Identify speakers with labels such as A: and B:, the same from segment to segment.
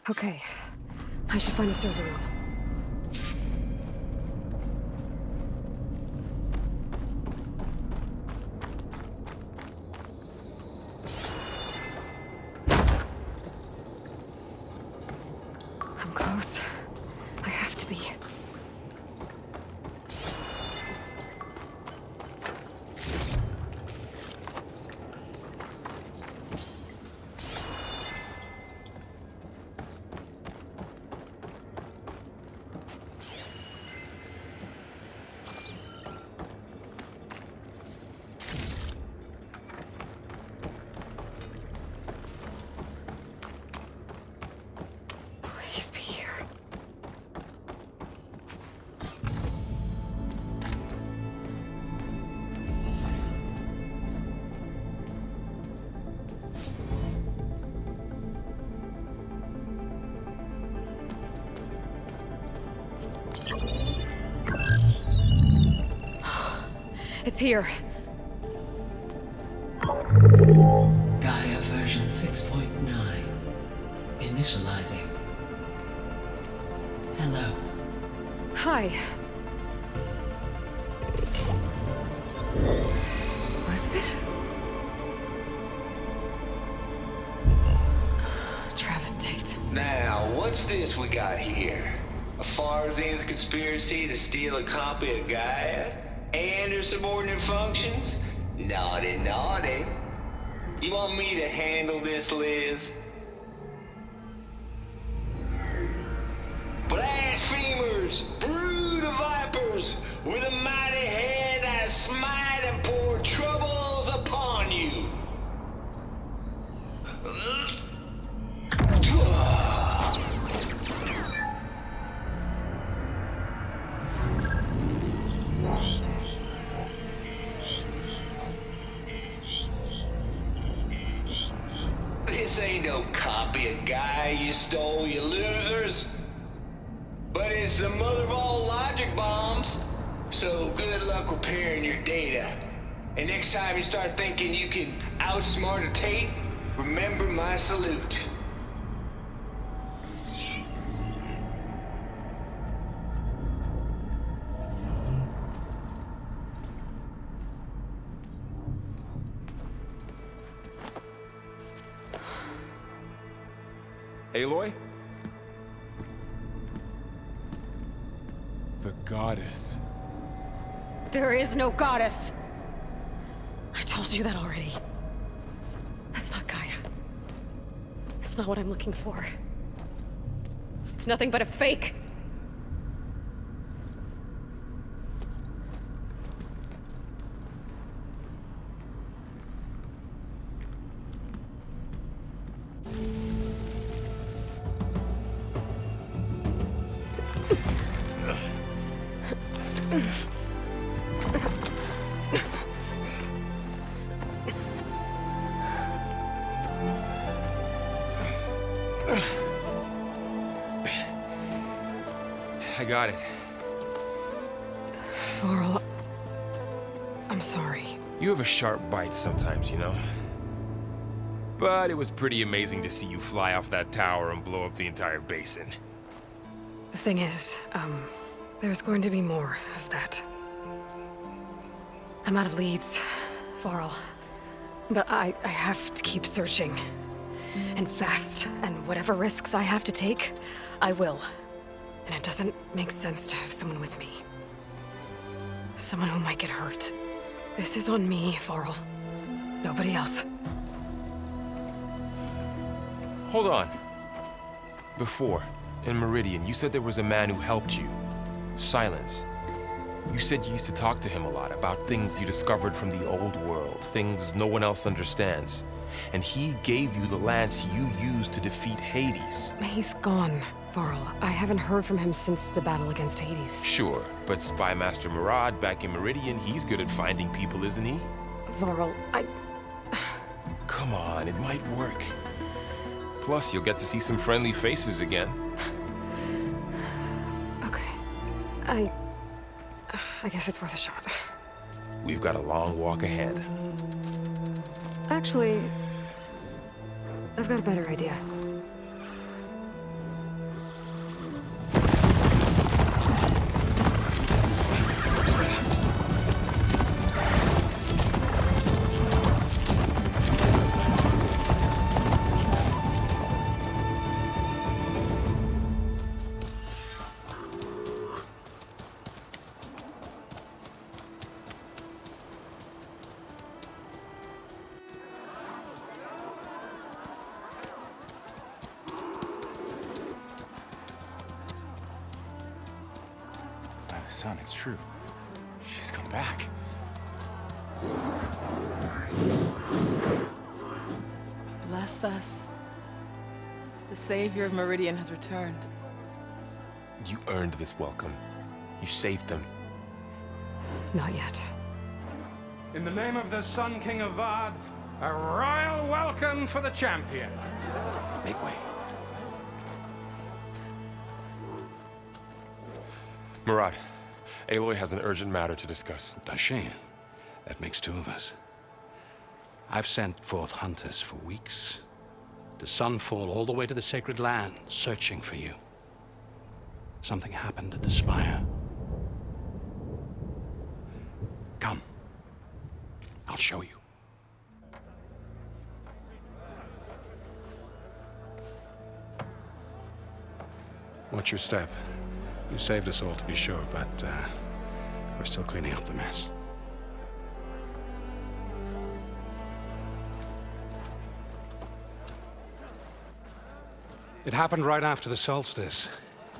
A: Okay. I should find the server room. I'm close. I have to be. Please be here. It's here.
B: Gaia version 6.9. Initializing. Hello.
A: Hi. Elizabeth? Travis Tate.
C: Now, what's this we got here? A Farsian's conspiracy to steal a copy of Gaia? And her subordinate functions? Naughty, naughty. You want me to handle this, Liz? Blasphemers! Brood of vipers! With a mighty hand I smite and pour troubles upon you! This ain't no copy of Gaia you stole, you losers. But it's the mother of all logic bombs. So good luck repairing your data. And next time you start thinking you can outsmart a Tate, remember my salute.
D: Aloy? The goddess.
A: There is no goddess! I told you that already. That's not Gaia. It's not what I'm looking for. It's nothing but a fake.
D: I got it.
A: Varl, I'm sorry.
D: You have a sharp bite sometimes, you know? But it was pretty amazing to see you fly off that tower and blow up the entire basin.
A: The thing is, there's going to be more of that. I'm out of leads, Varl. But I have to keep searching. And fast, and whatever risks I have to take, I will. And it doesn't make sense to have someone with me. Someone who might get hurt. This is on me, Varl. Nobody else.
D: Hold on. Before, in Meridian, you said there was a man who helped you. Silence. You said you used to talk to him a lot about things you discovered from the old world, things no one else understands. And he gave you the lance you used to defeat Hades.
A: He's gone, Varl. I haven't heard from him since the battle against Hades.
D: Sure, but Spy Master Murad back in Meridian, he's good at finding people, isn't he?
A: Varl,
D: Come on, it might work. Plus, you'll get to see some friendly faces again.
A: Okay. I guess it's worth a shot.
D: We've got a long walk ahead.
A: Actually, I've got a better idea.
D: Son, it's true. She's come back.
E: Bless us. The savior of Meridian has returned.
D: You earned this welcome. You saved them.
A: Not yet.
F: In the name of the Sun King of Vard, a royal welcome for the champion.
G: Make way.
D: Murad, Aloy has an urgent matter to discuss.
G: Does she? That makes two of us. I've sent forth hunters for weeks. To Sunfall all the way to the Sacred Land, searching for you. Something happened at the Spire. Come. I'll show you. Watch your step. You saved us all, to be sure, but we're still cleaning up the mess. It happened right after the solstice.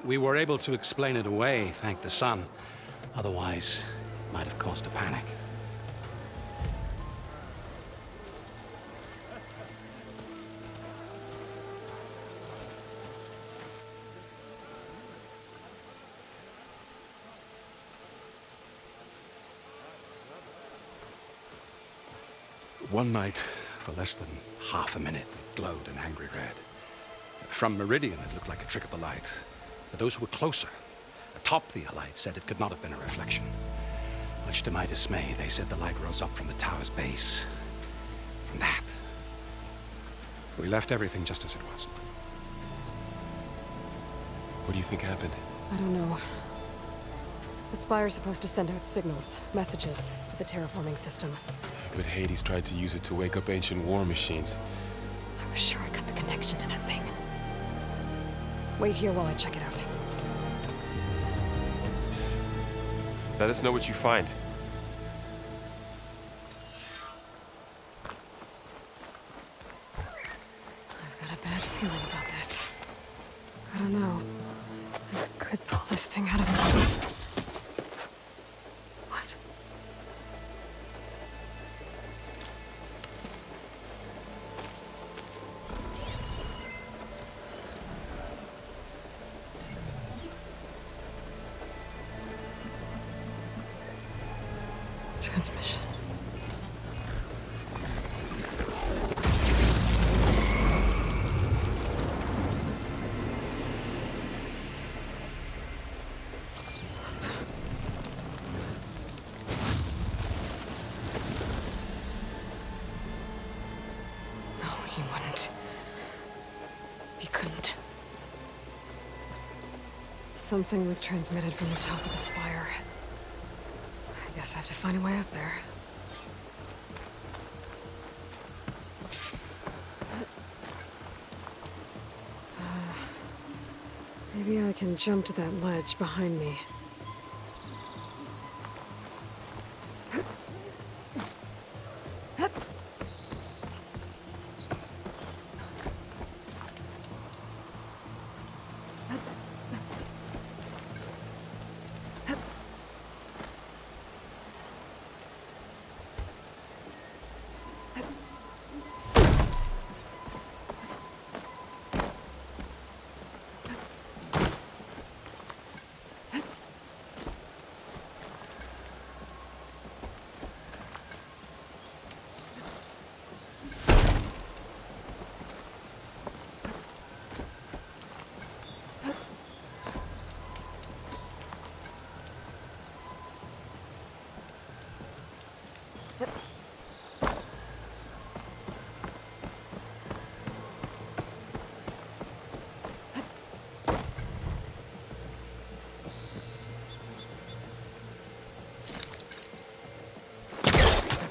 G: We were able to explain it away, thank the sun. Otherwise, it might have caused a panic. One night, for less than half a minute, it glowed an angry red. From Meridian, it looked like a trick of the light. But those who were closer, atop the light, said it could not have been a reflection. Much to my dismay, they said the light rose up from the tower's base. From that. We left everything just as it was.
D: What do you think happened?
A: I don't know. The Spire's supposed to send out signals, messages, for the terraforming system.
D: But Hades tried to use it to wake up ancient war machines.
A: I was sure I got the connection to that thing. Wait here while I check it out.
D: Let us know what you find.
A: I've got a bad feeling about this. I don't know. I could pull this thing out of the... What? Transmission. No, he wouldn't. He couldn't. Something was transmitted from the top of the spire. I guess I have to find a way up there. Maybe I can jump to that ledge behind me.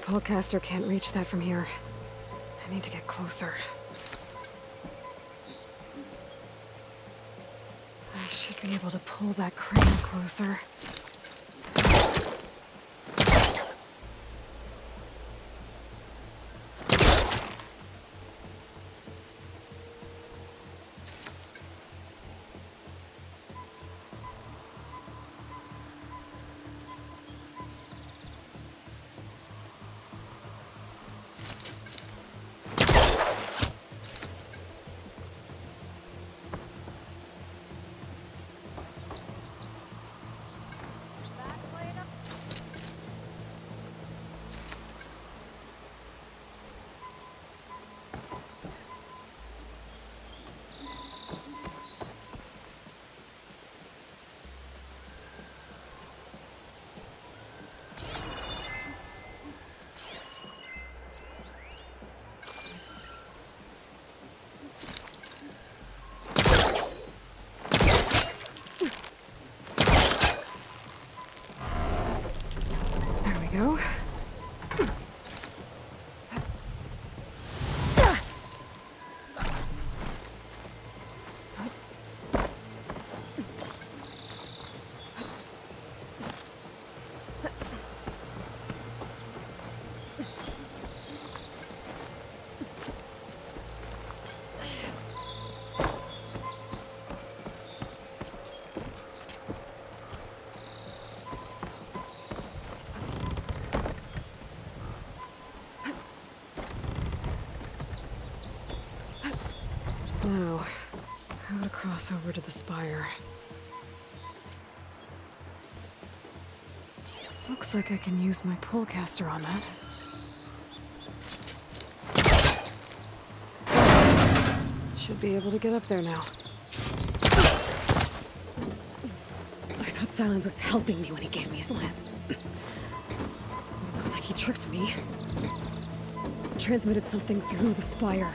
A: The Pullcaster can't reach that from here. I need to get closer. I should be able to pull that crane closer. Now, how to cross over to the spire. Looks like I can use my pullcaster on that. Should be able to get up there now. I thought Silence was helping me when he gave me his lance. Looks like he tricked me. Transmitted something through the spire.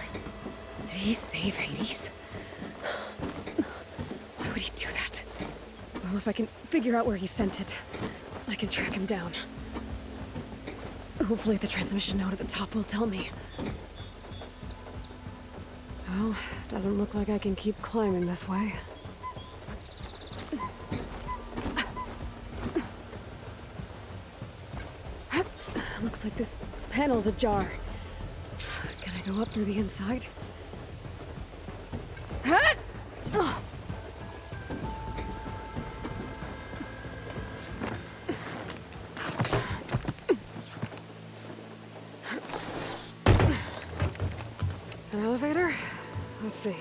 A: Did he save Hades? Why would he do that? Well, if I can figure out where he sent it, I can track him down. Hopefully the transmission node at the top will tell me. Well, doesn't look like I can keep climbing this way. Looks like this panel's ajar. Can I go up through the inside? An elevator? Let's see.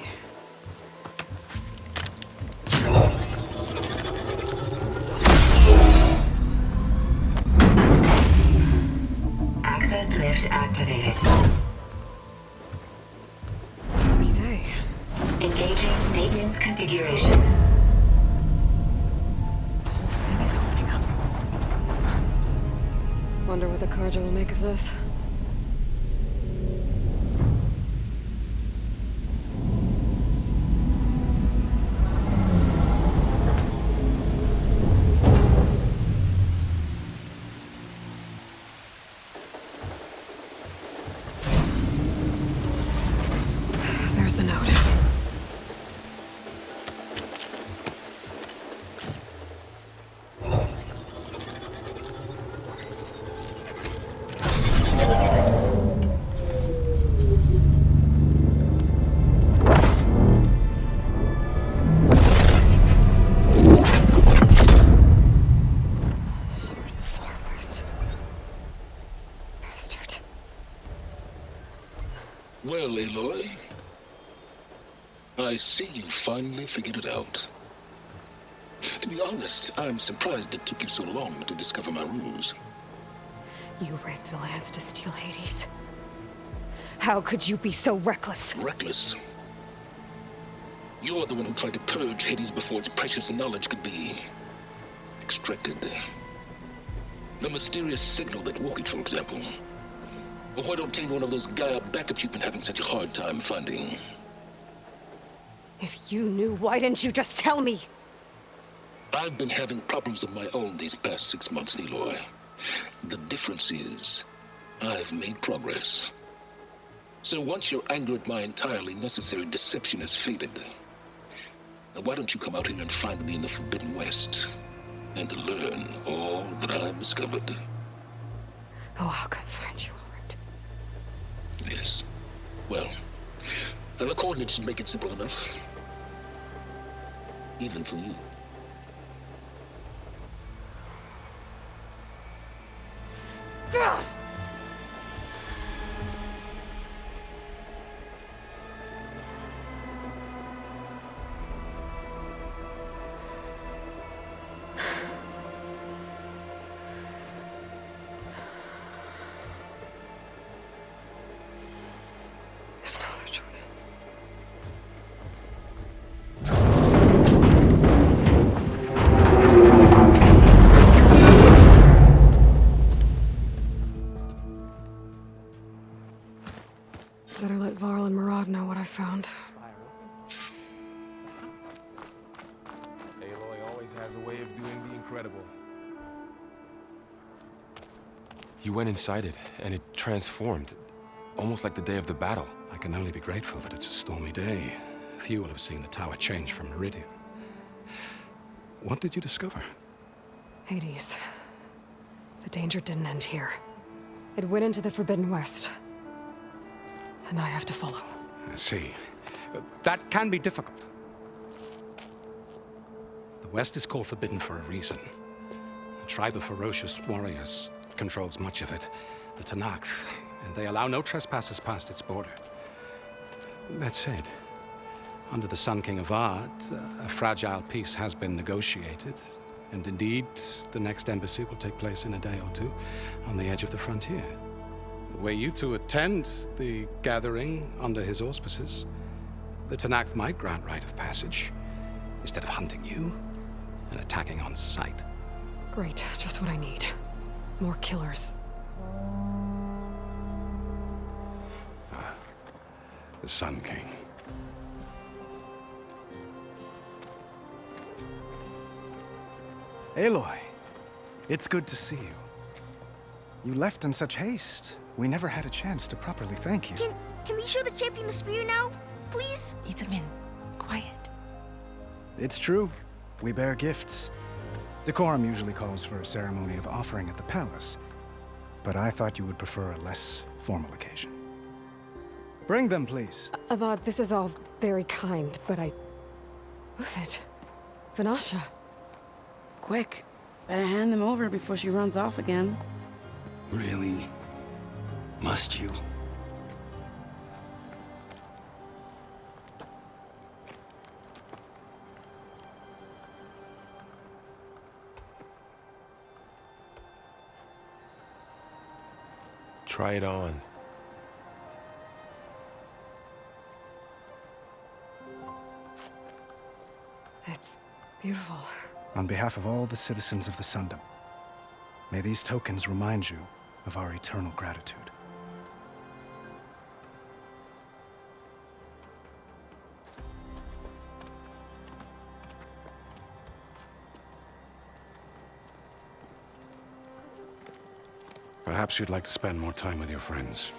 H: Access lift activated.
A: Lucky day.
H: Engaging maintenance configuration.
A: The whole thing is opening up. Wonder what the Carja will make of this. There's the note. Sword of the Far West. Bastard.
I: Well, Aloy, I see you finally figured it out. To be honest, I'm surprised it took you so long to discover my ruse.
A: You rigged the lance to steal Hades. How could you be so reckless?
I: Reckless. You're the one who tried to purge Hades before its precious knowledge could be extracted. The mysterious signal that woke it, for example. Or why to obtain one of those Gaia backups you've been having such a hard time finding.
A: If you knew, why didn't you just tell me?
I: I've been having problems of my own these past 6 months, Aloy. The difference is, I've made progress. So once your anger at my entirely necessary deception has faded, now why don't you come out here and find me in the Forbidden West, and learn all that I've discovered?
A: Oh, I'll come find you, all right.
I: Yes. Well, the coordinates should make it simple enough. Even for you.
A: Gah! There's no other choice. Better let Varl and Murad know what I found.
D: Aloy always has a way of doing the incredible. You went inside it, and it transformed. Almost like the day of the battle.
G: I can only be grateful that it's a stormy day. Few will have seen the tower change from Meridian. What did you discover?
A: Hades. The danger didn't end here. It went into the Forbidden West. And I have to follow.
G: I see. That can be difficult. The West is called Forbidden for a reason. A tribe of ferocious warriors controls much of it. The Tanakh. And they allow no trespassers past its border. That said, Under the Sun King of Vard, a fragile peace has been negotiated. And indeed, the next embassy will take place in a day or two on the edge of the frontier. Were you to attend the gathering under his auspices, the Tanakh might grant right of passage, instead of hunting you and attacking on sight.
A: Great, just what I need. More killers.
G: The Sun King.
J: Aloy, it's good to see you. You left in such haste. We never had a chance to properly thank you.
K: Can we show the champion the spear now? Please?
E: Itamin, quiet.
J: It's true. We bear gifts. Decorum usually calls for a ceremony of offering at the palace, but I thought you would prefer a less formal occasion. Bring them, please.
A: Avad, this is all very kind, but Who's it? Vanasha.
E: Quick. Better hand them over before she runs off again.
G: Really? Must you?
D: Try it on.
A: It's beautiful.
J: On behalf of all the citizens of the Sundom, may these tokens remind you of our eternal gratitude.
G: Perhaps you'd like to spend more time with your friends.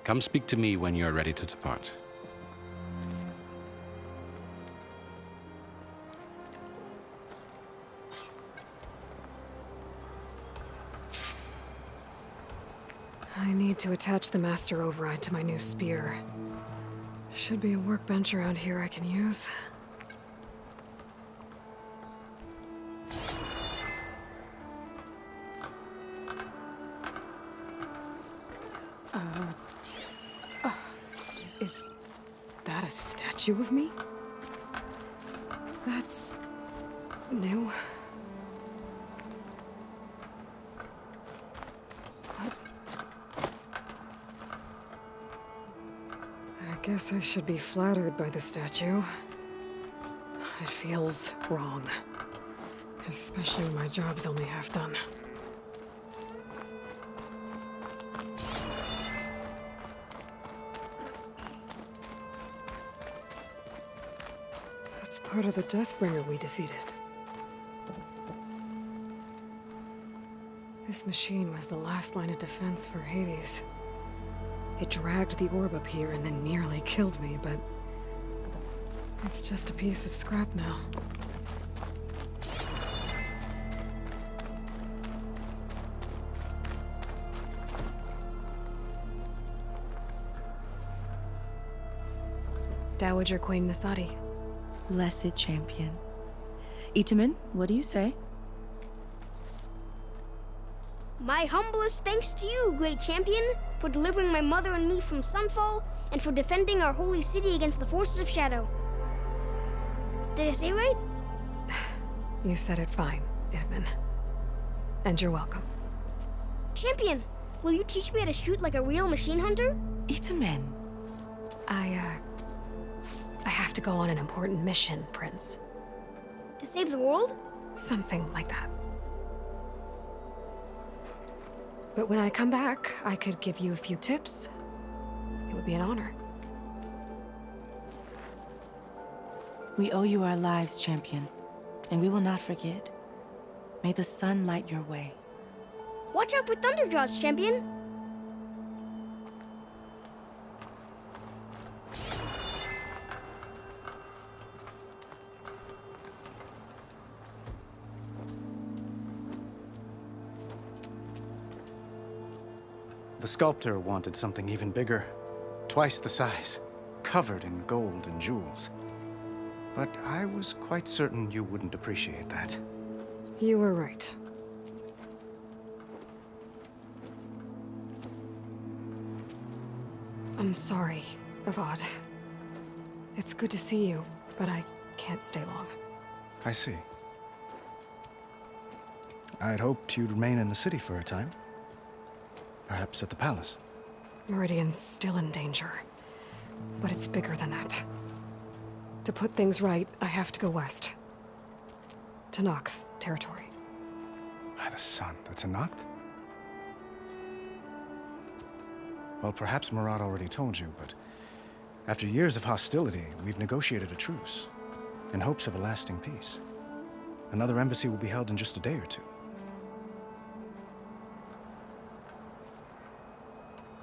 G: Come speak to me when you're ready to depart.
A: I need to attach the master override to my new spear. Should be a workbench around here I can use. Is that a statue of me? That's new. I guess I should be flattered by the statue. It feels wrong. Especially when my job's only half done. That's part of the Deathbringer we defeated. This machine was the last line of defense for Hades. It dragged the orb up here and then nearly killed me, but it's just a piece of scrap now. Dowager Queen Nasadi.
E: Blessed champion. Itamin, what do you say?
K: My humblest thanks to you, great champion, for delivering my mother and me from Sunfall, and for defending our holy city against the forces of Shadow. Did I say right?
A: You said it fine, Itamin. And you're welcome.
K: Champion, will you teach me how to shoot like a real machine hunter?
E: Itamin.
A: I have to go on an important mission, Prince.
K: To save the world?
A: Something like that. But when I come back, I could give you a few tips. It would be an honor.
E: We owe you our lives, champion, and we will not forget. May the sun light your way.
K: Watch out for Thunderjaws, champion!
J: The sculptor wanted something even bigger, twice the size, covered in gold and jewels. But I was quite certain you wouldn't appreciate that.
A: You were right. I'm sorry, Avad. It's good to see you, but I can't stay long.
J: I see. I had hoped you'd remain in the city for a time. Perhaps at the palace.
A: Meridian's still in danger, but it's bigger than that. To put things right, I have to go west. To Nox territory.
J: By the sun, that's a Noct? Well, perhaps Murad already told you, but after years of hostility, we've negotiated a truce, in hopes of a lasting peace. Another embassy will be held in just a day or two.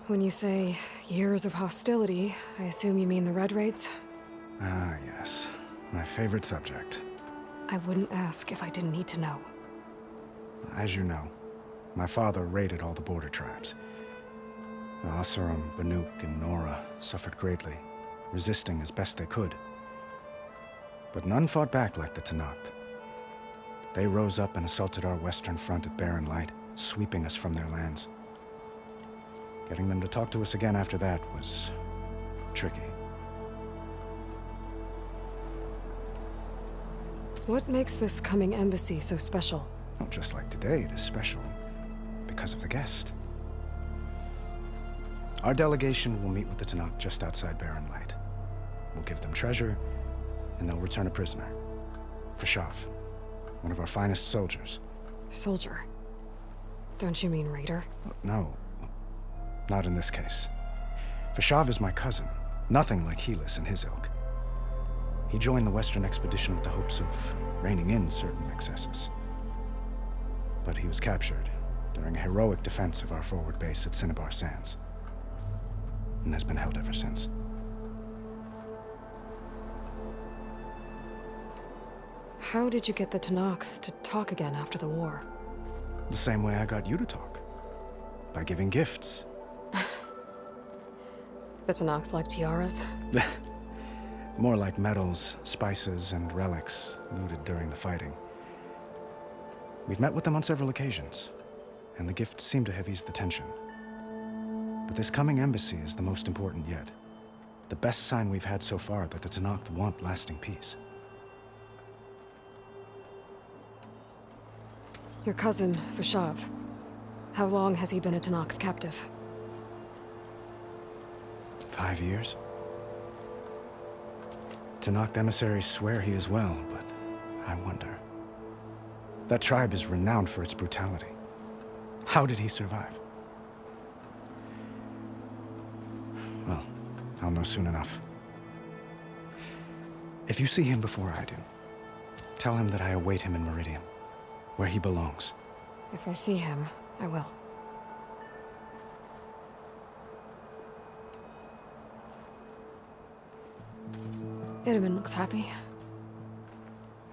A: When you say years of hostility, I assume you mean the Red Raids?
J: Ah, yes. My favorite subject.
A: I wouldn't ask if I didn't need to know.
J: As you know, my father raided all the border tribes. The Asuram, Banuk, and Nora suffered greatly, resisting as best they could. But none fought back like the Tenakth. They rose up and assaulted our western front at Barren Light, sweeping us from their lands. Getting them to talk to us again after that was tricky.
A: What makes this coming embassy so special?
J: Well, just like today, it is special because of the guest. Our delegation will meet with the Tenakth just outside Barren Light. We'll give them treasure, and they'll return a prisoner. Fashav, one of our finest soldiers.
A: Soldier? Don't you mean raider?
J: No, not in this case. Fashav is my cousin, nothing like Helis and his ilk. He joined the Western expedition with the hopes of reining in certain excesses. But he was captured during a heroic defense of our forward base at Cinnabar Sands, and has been held ever since.
A: How did you get the Tenakth to talk again after the war?
J: The same way I got you to talk. By giving gifts.
A: The Tenakth like tiaras?
J: More like medals, spices, and relics looted during the fighting. We've met with them on several occasions, and the gifts seem to have eased the tension. But this coming embassy is the most important yet. The best sign we've had so far that the Tenakth want lasting peace.
A: Your cousin, Fashav. How long has he been a Tenakth captive?
J: 5 years. Tenakth emissaries swear he is well, but I wonder. That tribe is renowned for its brutality. How did he survive? Well, I'll know soon enough. If you see him before I do, tell him that I await him in Meridian, where he belongs.
A: If I see him, I will. Itaman looks happy.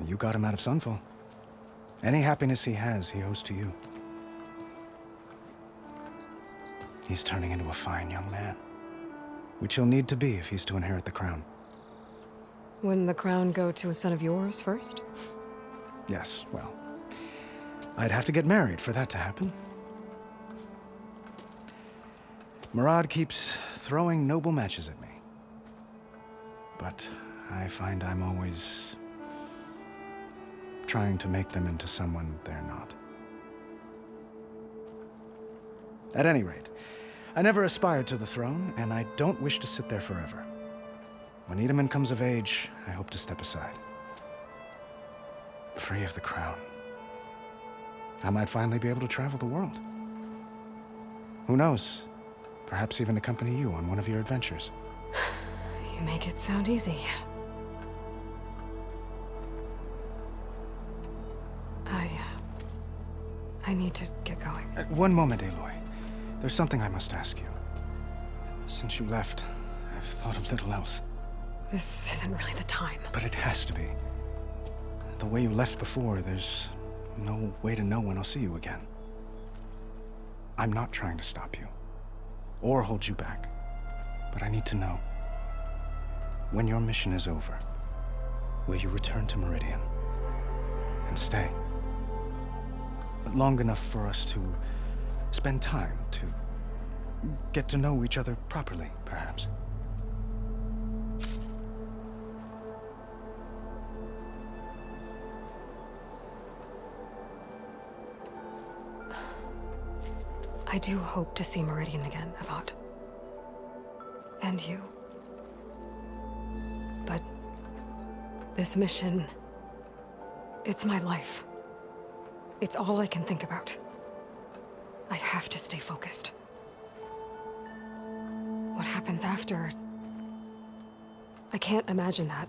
J: You got him out of Sunfall. Any happiness he has, he owes to you. He's turning into a fine young man, which he'll need to be if he's to inherit the crown.
A: Wouldn't the crown go to a son of yours first?
J: Yes, well, I'd have to get married for that to happen. Murad keeps throwing noble matches at me. But I find I'm always trying to make them into someone they're not. At any rate, I never aspired to the throne, and I don't wish to sit there forever. When Itaman comes of age, I hope to step aside. Free of the crown. I might finally be able to travel the world. Who knows? Perhaps even accompany you on one of your adventures.
A: You make it sound easy. I need to get going.
J: One moment, Aloy. There's something I must ask you. Since you left, I've thought of little else.
A: This isn't really the time.
J: But it has to be. The way you left before, there's no way to know when I'll see you again. I'm not trying to stop you, or hold you back. But I need to know, when your mission is over, will you return to Meridian and stay? Long enough for us to spend time, to get to know each other properly, perhaps.
A: I do hope to see Meridian again, Avad. And you. But this mission, it's my life. It's all I can think about. I have to stay focused. What happens after? I can't imagine that.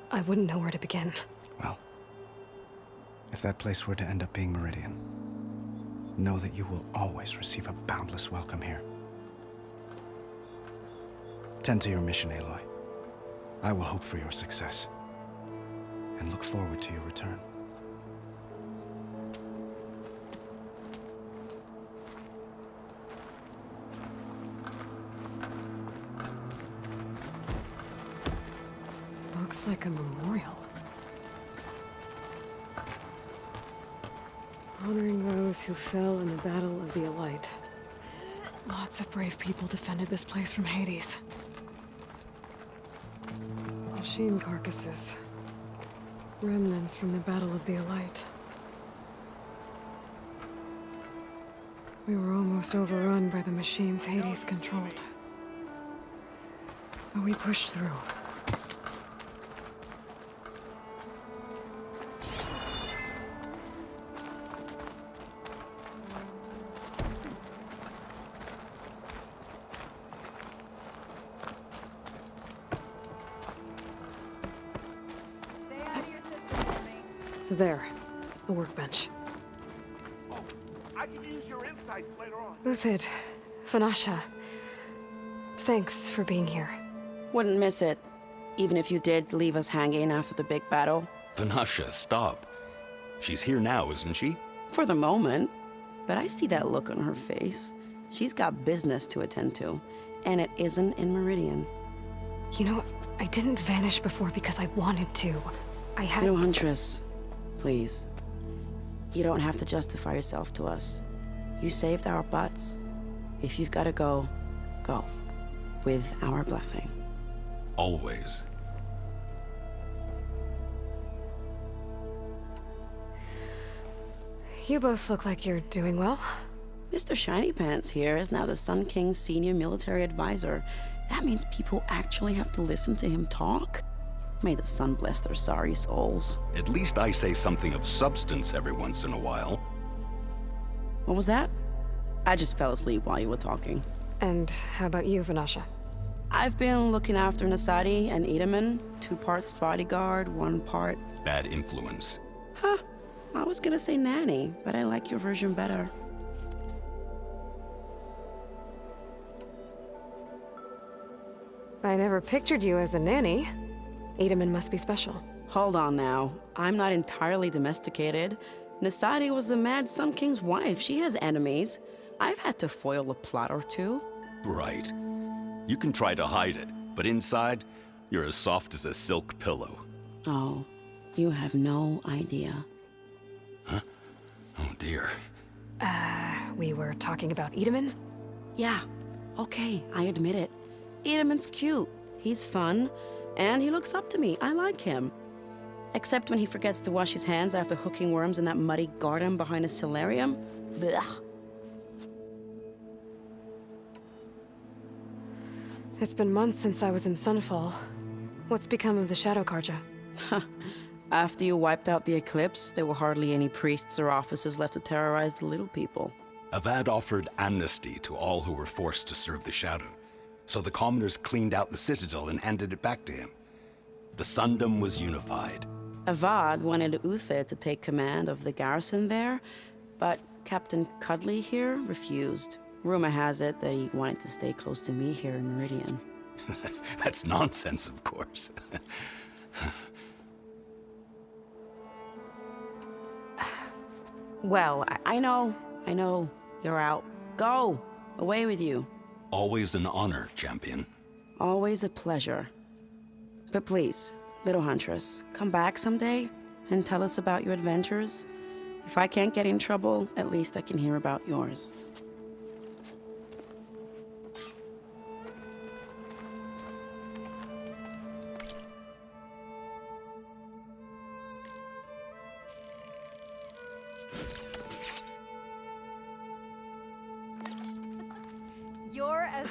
A: I wouldn't know where to begin.
J: Well, if that place were to end up being Meridian, know that you will always receive a boundless welcome here. Tend to your mission, Aloy. I will hope for your success, and look forward to your return.
A: Looks like a memorial. Honoring those who fell in the Battle of the Aloy. Lots of brave people defended this place from Hades. Machine carcasses. Remnants from the Battle of the Aloy. We were almost overrun by the machines Hades controlled. But we pushed through. There, a workbench.
L: Oh, I can use your insights later on.
A: Uthid, Vanasha, thanks for being here.
M: Wouldn't miss it, even if you did leave us hanging after the big battle.
G: Vanasha, stop. She's here now, isn't she?
M: For the moment, but I see that look on her face. She's got business to attend to, and it isn't in Meridian.
A: You know, I didn't vanish before because I wanted to. I had—
M: No, Huntress. Please. You don't have to justify yourself to us. You saved our butts. If you've got to go, go. With our blessing.
G: Always.
A: You both look like you're doing well.
M: Mr. Shiny Pants here is now the Sun King's senior military advisor. That means people actually have to listen to him talk? May the sun bless their sorry souls.
G: At least I say something of substance every once in a while.
M: What was that? I just fell asleep while you were talking.
A: And how about you, Vanasha?
M: I've been looking after Nasadi and Edaman. 2 parts bodyguard, 1 part...
G: Bad influence.
M: Huh. I was gonna say nanny, but I like your version better.
A: I never pictured you as a nanny. Edaman must be special.
M: Hold on now. I'm not entirely domesticated. Nasadi was the Mad Sun King's wife. She has enemies. I've had to foil a plot or 2.
G: Right. You can try to hide it, but inside, you're as soft as a silk pillow.
M: Oh, you have no idea.
G: Huh? Oh dear.
A: We were talking about Edaman?
M: Yeah. Okay, I admit it. Edaman's cute. He's fun. And he looks up to me. I like him. Except when he forgets to wash his hands after hooking worms in that muddy garden behind a solarium. Blech.
A: It's been months since I was in Sunfall. What's become of the Shadow Karja?
M: After you wiped out the eclipse, there were hardly any priests or officers left to terrorize the little people.
G: Avad offered amnesty to all who were forced to serve the Shadow. So the commoners cleaned out the citadel and handed it back to him. The Sundom was unified.
M: Avad wanted Uthid to take command of the garrison there, but Captain Cuddly here refused. Rumor has it that he wanted to stay close to me here in Meridian.
G: That's nonsense, of course.
M: Well, I know. You're out. Go! Away with you.
G: Always an honor, champion.
M: Always a pleasure. But please, little Huntress, come back someday and tell us about your adventures. If I can't get in trouble, at least I can hear about yours.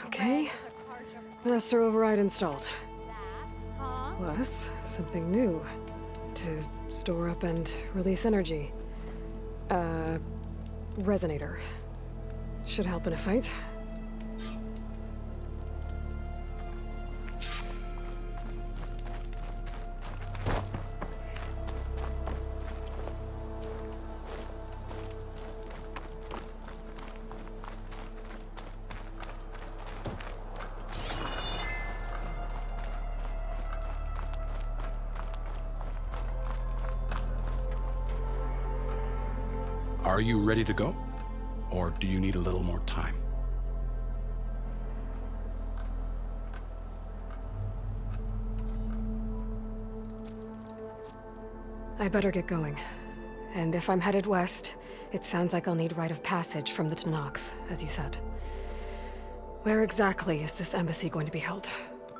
A: Okay. Master override installed. Plus, something new. To store up and release energy. Resonator. Should help in a fight.
G: Are you ready to go? Or do you need a little more time?
A: I better get going. And if I'm headed west, it sounds like I'll need rite of passage from the Tenakth, as you said. Where exactly is this embassy going to be held?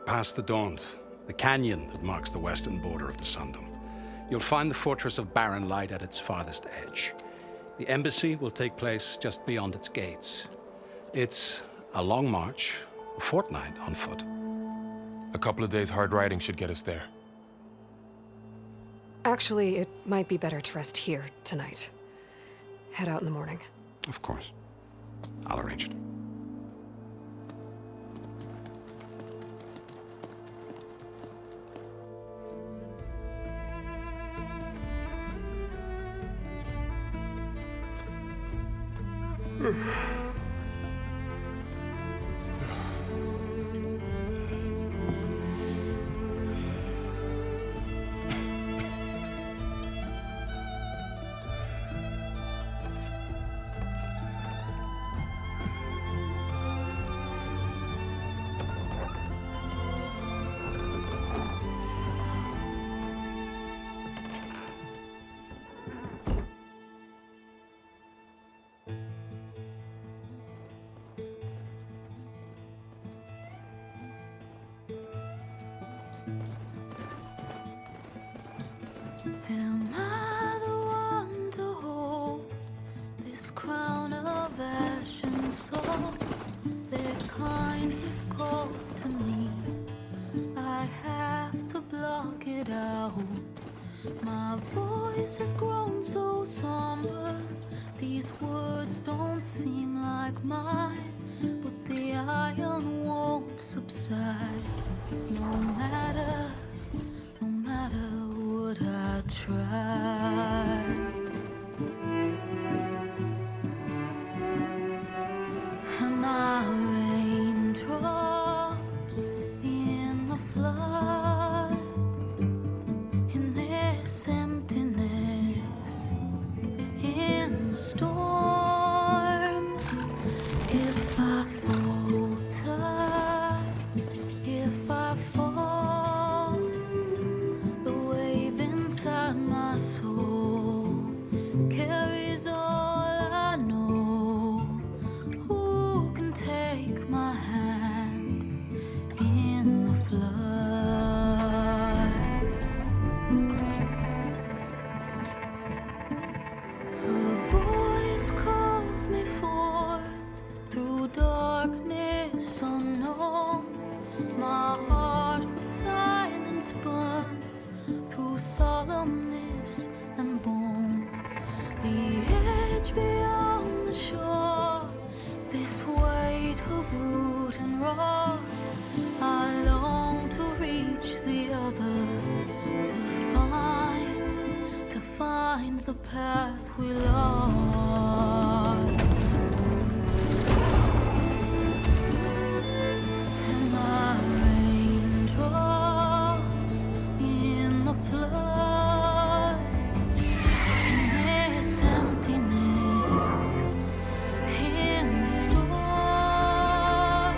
G: Past the Daunt, the canyon that marks the western border of the Sundom. You'll find the fortress of Barren Light at its farthest edge. The embassy will take place just beyond its gates. It's a long march, a fortnight on foot.
D: A couple of days hard riding should get us there.
A: Actually, it might be better to rest here tonight. Head out in the morning.
G: Of course. I'll arrange it.
N: Am I the one to hold this crown of ash and soul? Their kindness calls to me. I have to block it out. My voice has grown so somber. These words don't seem like mine, but the iron won't subside. No matter what I try. Am I raindrops in the flood? In this emptiness, in the storm. If I falter, if I fall, the wave inside my soul carries all I know. Who can take my hand in the flood? Her voice calls me forth through darkness unknown. My heart with silence burns through solemnness and bone. The edge beyond the shore, this weight of root and rod. I long to reach the other, to find the path we lost. And my raindrops in the flood, in this emptiness, in the storm.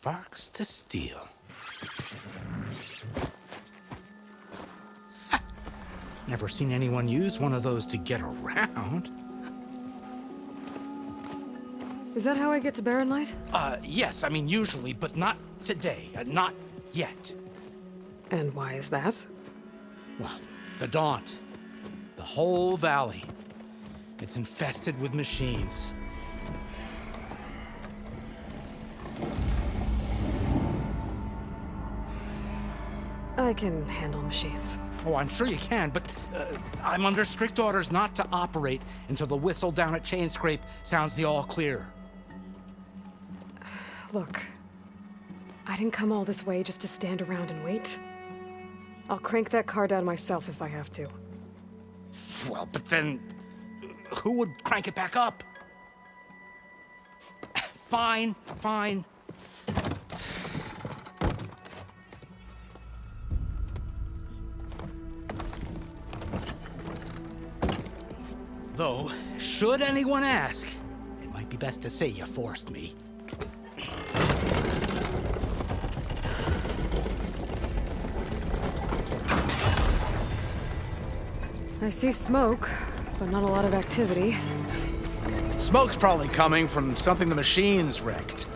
O: Sparks to steel. Never seen anyone use one of those to get around.
A: Is that how I get to Barren Light?
O: Yes, I mean usually, but not today. Not yet.
A: And why is that?
O: Well, the Daunt. The whole valley. It's infested with machines.
A: I can handle machines.
O: Oh, I'm sure you can, but I'm under strict orders not to operate until the whistle down at Chainscrape sounds the all clear.
A: Look, I didn't come all this way just to stand around and wait. I'll crank that car down myself if I have to.
O: Well, but then who would crank it back up? Fine, fine. Though, should anyone ask, it might be best to say you forced me.
A: I see smoke, but not a lot of activity.
P: Smoke's probably coming from something the machines wrecked.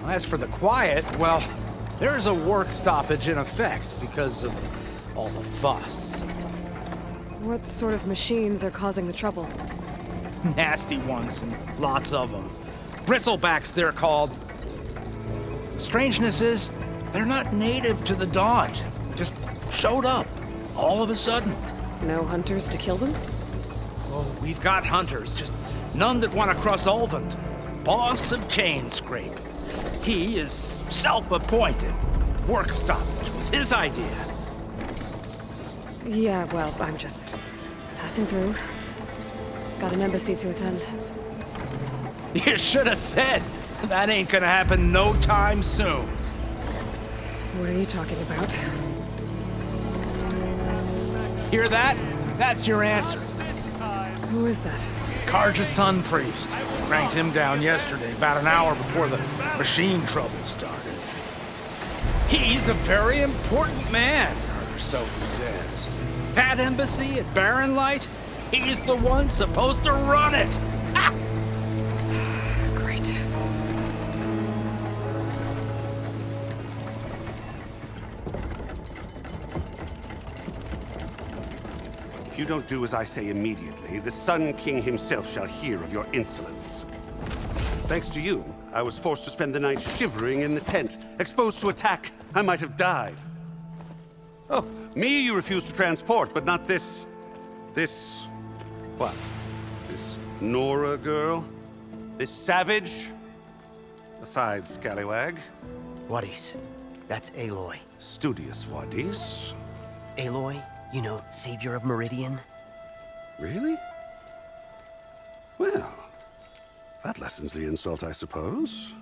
P: As for the quiet, well, there's a work stoppage in effect because of all the fuss.
A: What sort of machines are causing the trouble?
P: Nasty ones, and lots of them. Bristlebacks, they're called. Strangeness is, they're not native to the Daunt. Just showed up, all of a sudden.
A: No hunters to kill them?
P: Oh, we've got hunters, just none that want to cross Ulvund. Boss of Chainscrape. He is self-appointed. Work stoppage was his idea.
A: Yeah, well, I'm just passing through. Got an embassy to attend.
P: You should have said. That ain't gonna happen no time soon.
A: What are you talking about?
P: Hear that? That's your answer.
A: Who is that?
P: Karja's Sun Priest. Cranked him down yesterday, about an hour before the machine trouble started. He's a very important man, or so he says. That embassy at Barren Light, he's the one supposed to run it. Ha!
A: Great.
L: If you don't do as I say immediately, the Sun King himself shall hear of your insolence. Thanks to you, I was forced to spend the night shivering in the tent. Exposed to attack, I might have died. Oh, me you refuse to transport, but not this... what? This Nora girl? This savage? Besides, scallywag.
Q: VUADIS. That's Aloy.
L: Studious VUADIS.
Q: Aloy, you know, savior of Meridian.
L: Really? Well, that lessens the insult, I suppose.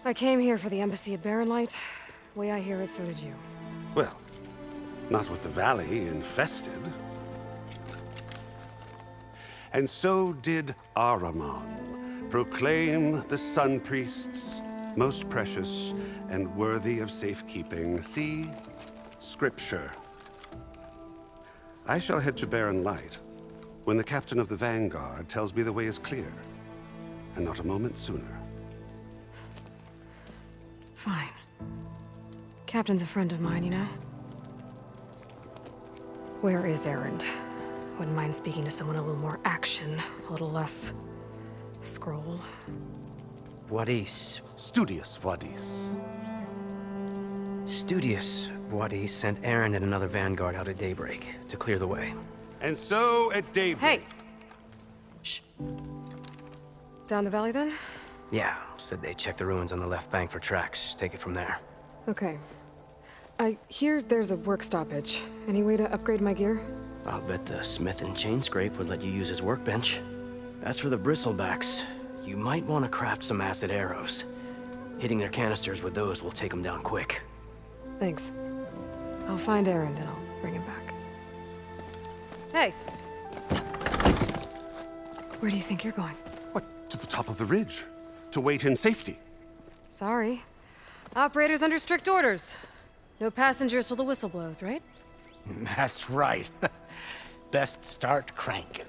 A: I came here for the embassy at Barren Light. Way I hear it, so did you.
L: Well, not with the valley infested. And so did Ahriman proclaim the Sun Priests most precious and worthy of safekeeping. See? Scripture. I shall head to Barren Light when the captain of the Vanguard tells me the way is clear, and not a moment sooner.
A: Fine. Captain's a friend of mine, you know? Where is Erend? Wouldn't mind speaking to someone a little more action, a little less scroll.
Q: VUADIS.
L: Studious VUADIS.
Q: Studious VUADIS sent Erend and another Vanguard out at daybreak to clear the way.
L: And so at daybreak...
A: Hey! Shh. Down the valley, then?
Q: Yeah, said they checked the ruins on the left bank for tracks. Take it from there.
A: Okay. I hear there's a work stoppage. Any way to upgrade my gear?
Q: I'll bet the smith in Chainscrape would let you use his workbench. As for the bristlebacks, you might want to craft some acid arrows. Hitting their canisters with those will take them down quick.
A: Thanks. I'll find Erend and I'll bring him back. Hey! Where do you think you're going?
L: What? To the top of the ridge. To wait in safety.
A: Sorry. Operators under strict orders. No passengers till the whistle blows, right?
P: That's right. Best start cranking.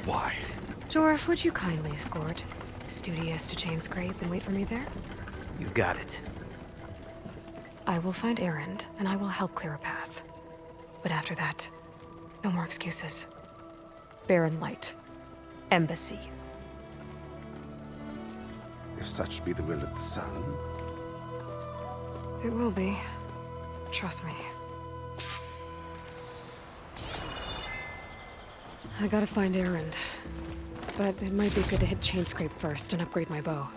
G: Why?
A: Jorf, would you kindly escort Studious to Chainscrape and wait for me there?
Q: You got it.
A: I will find Erend, and I will help clear a path. But after that, no more excuses. Barren Light. Embassy.
L: If such be the will of the sun.
A: It will be. Trust me. I gotta find Erend. But it might be good to hit Chainscrape first and upgrade my bow.